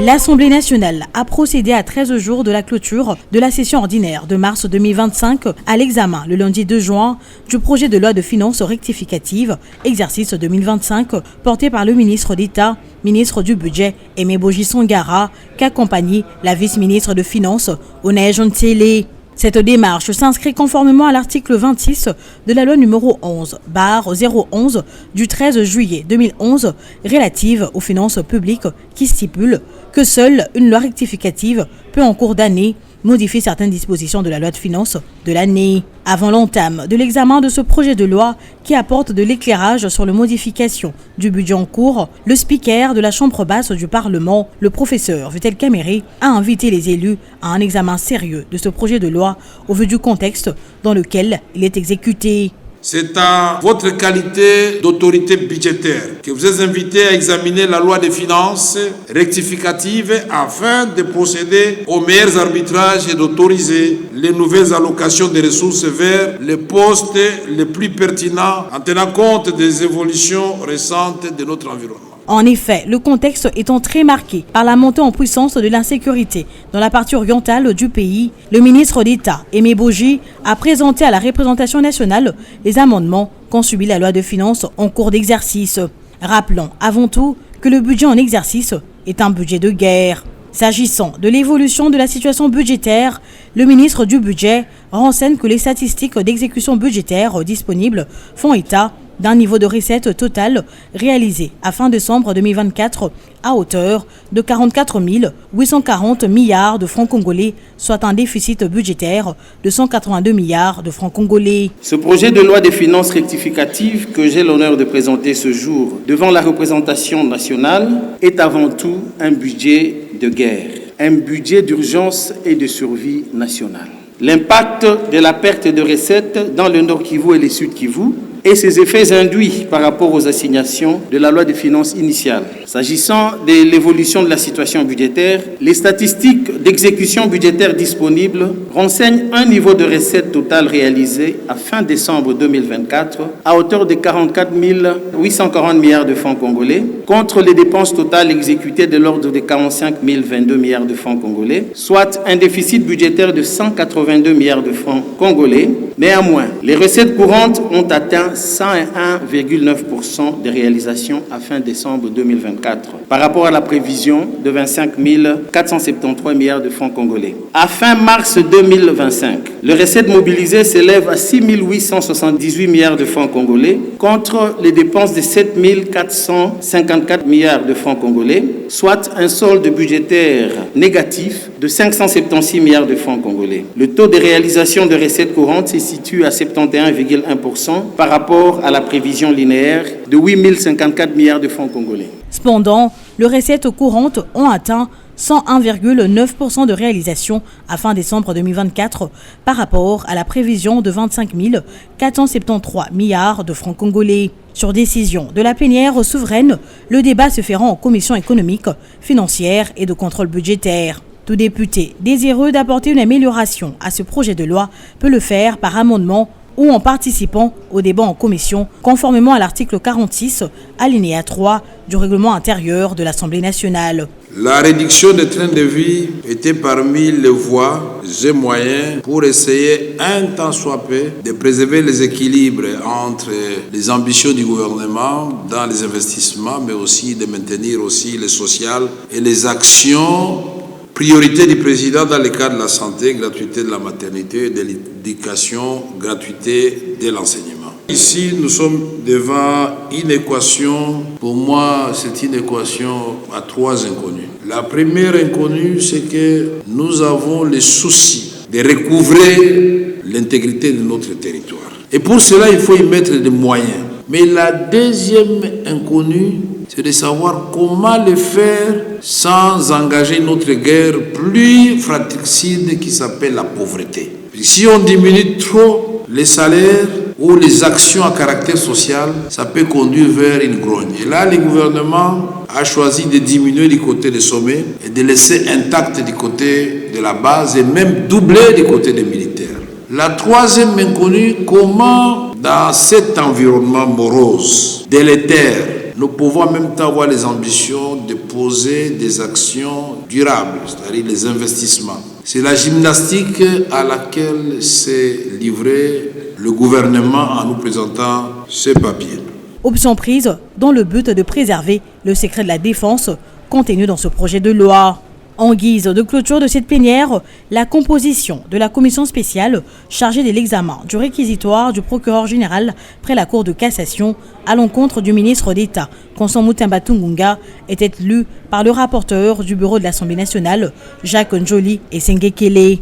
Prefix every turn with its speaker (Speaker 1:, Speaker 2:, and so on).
Speaker 1: L'Assemblée nationale a procédé à 13 jours de la clôture de la session ordinaire de mars 2025 à l'examen le lundi 2 juin du projet de loi de finances rectificative exercice 2025 porté par le ministre d'État, ministre du Budget Aimé Boji Songara, qu'accompagne la vice-ministre de Finances Onaye Jontele. Cette démarche s'inscrit conformément à l'article 26 de la loi numéro 11/011 du 13 juillet 2011 relative aux finances publiques qui stipule que seule une loi rectificative peut en cours d'année modifier certaines dispositions de la loi de finances de l'année. Avant l'entame de l'examen de ce projet de loi qui apporte de l'éclairage sur les modifications du budget en cours, le speaker de la Chambre basse du Parlement, le professeur Vital Kamerhe, a invité les élus à un examen sérieux de ce projet de loi au vu du contexte dans lequel il est exécuté.
Speaker 2: C'est en votre qualité d'autorité budgétaire que vous êtes invité à examiner la loi des finances rectificative afin de procéder aux meilleurs arbitrages et d'autoriser les nouvelles allocations de ressources vers les postes les plus pertinents en tenant compte des évolutions récentes de notre environnement.
Speaker 1: En effet, le contexte étant très marqué par la montée en puissance de l'insécurité dans la partie orientale du pays, le ministre d'État, Aimé Boji, a présenté à la représentation nationale les amendements qu'ont subi la loi de finances en cours d'exercice. Rappelons avant tout que le budget en exercice est un budget de guerre. S'agissant de l'évolution de la situation budgétaire, le ministre du Budget renseigne que les statistiques d'exécution budgétaire disponibles font état d'un niveau de recette totale réalisé à fin décembre 2024 à hauteur de 44 840 milliards de francs congolais, soit un déficit budgétaire de 182 milliards de francs congolais.
Speaker 3: Ce projet de loi des finances rectificative que j'ai l'honneur de présenter ce jour devant la représentation nationale est avant tout un budget de guerre, un budget d'urgence et de survie nationale. L'impact de la perte de recettes dans le Nord Kivu et le Sud Kivu et ses effets induits par rapport aux assignations de la loi de finances initiale. S'agissant de l'évolution de la situation budgétaire, les statistiques d'exécution budgétaire disponibles renseignent un niveau de recettes totales réalisé à fin décembre 2024 à hauteur de 44 840 milliards de francs congolais contre les dépenses totales exécutées de l'ordre de 45 022 milliards de francs congolais, soit un déficit budgétaire de 182 milliards de francs congolais. Néanmoins, les recettes courantes ont atteint 101,9% de réalisation à fin décembre 2024 par rapport à la prévision de 25 473 milliards de francs congolais. À fin mars 2025, les recettes mobilisées s'élèvent à 6 878 milliards de francs congolais contre les dépenses de 7 454 milliards de francs congolais, soit un solde budgétaire négatif de 576 milliards de francs congolais. Le taux de réalisation de recettes courantes se situe à 71,1% par rapport à la prévision linéaire de 8 054 milliards de francs congolais.
Speaker 1: Cependant, les recettes courantes ont atteint 101,9% de réalisation à fin décembre 2024 par rapport à la prévision de 25 473 milliards de francs congolais. Sur décision de la plénière souveraine, le débat se fera en commission économique, financière et de contrôle budgétaire. Tout député désireux d'apporter une amélioration à ce projet de loi peut le faire par amendement ou en participant au débat en commission, conformément à l'article 46, alinéa 3 du règlement intérieur de l'Assemblée nationale.
Speaker 2: La réduction des trains de vie était parmi les voies et moyens pour essayer un tant soit peu de préserver les équilibres entre les ambitions du gouvernement dans les investissements, mais aussi de maintenir aussi le social et les actions priorité du président dans le cadre de la santé, gratuité de la maternité, de l'éducation, gratuité de l'enseignement. Ici, nous sommes devant une équation, pour moi, c'est une équation à trois inconnues. La première inconnue, c'est que nous avons le souci de recouvrer l'intégrité de notre territoire. Et pour cela, il faut y mettre des moyens. Mais la deuxième inconnue, c'est de savoir comment le faire sans engager notre guerre plus fratricide qui s'appelle la pauvreté. Si on diminue trop les salaires ou les actions à caractère social, ça peut conduire vers une grogne. Et là, le gouvernement a choisi de diminuer du côté des sommets et de laisser intact du côté de la base et même doubler du côté des militaires. La troisième inconnue, comment dans cet environnement morose, délétère, nous pouvons en même temps avoir les ambitions de poser des actions durables, c'est-à-dire les investissements. C'est la gymnastique à laquelle s'est livré le gouvernement en nous présentant ce papier.
Speaker 1: Option prise dans le but de préserver le secret de la défense contenu dans ce projet de loi. En guise de clôture de cette plénière, la composition de la commission spéciale chargée de l'examen du réquisitoire du procureur général près la Cour de cassation à l'encontre du ministre d'État, Constant Mutamba Tungunga, était lue par le rapporteur du bureau de l'Assemblée nationale, Jacques Njoli et Sengekele.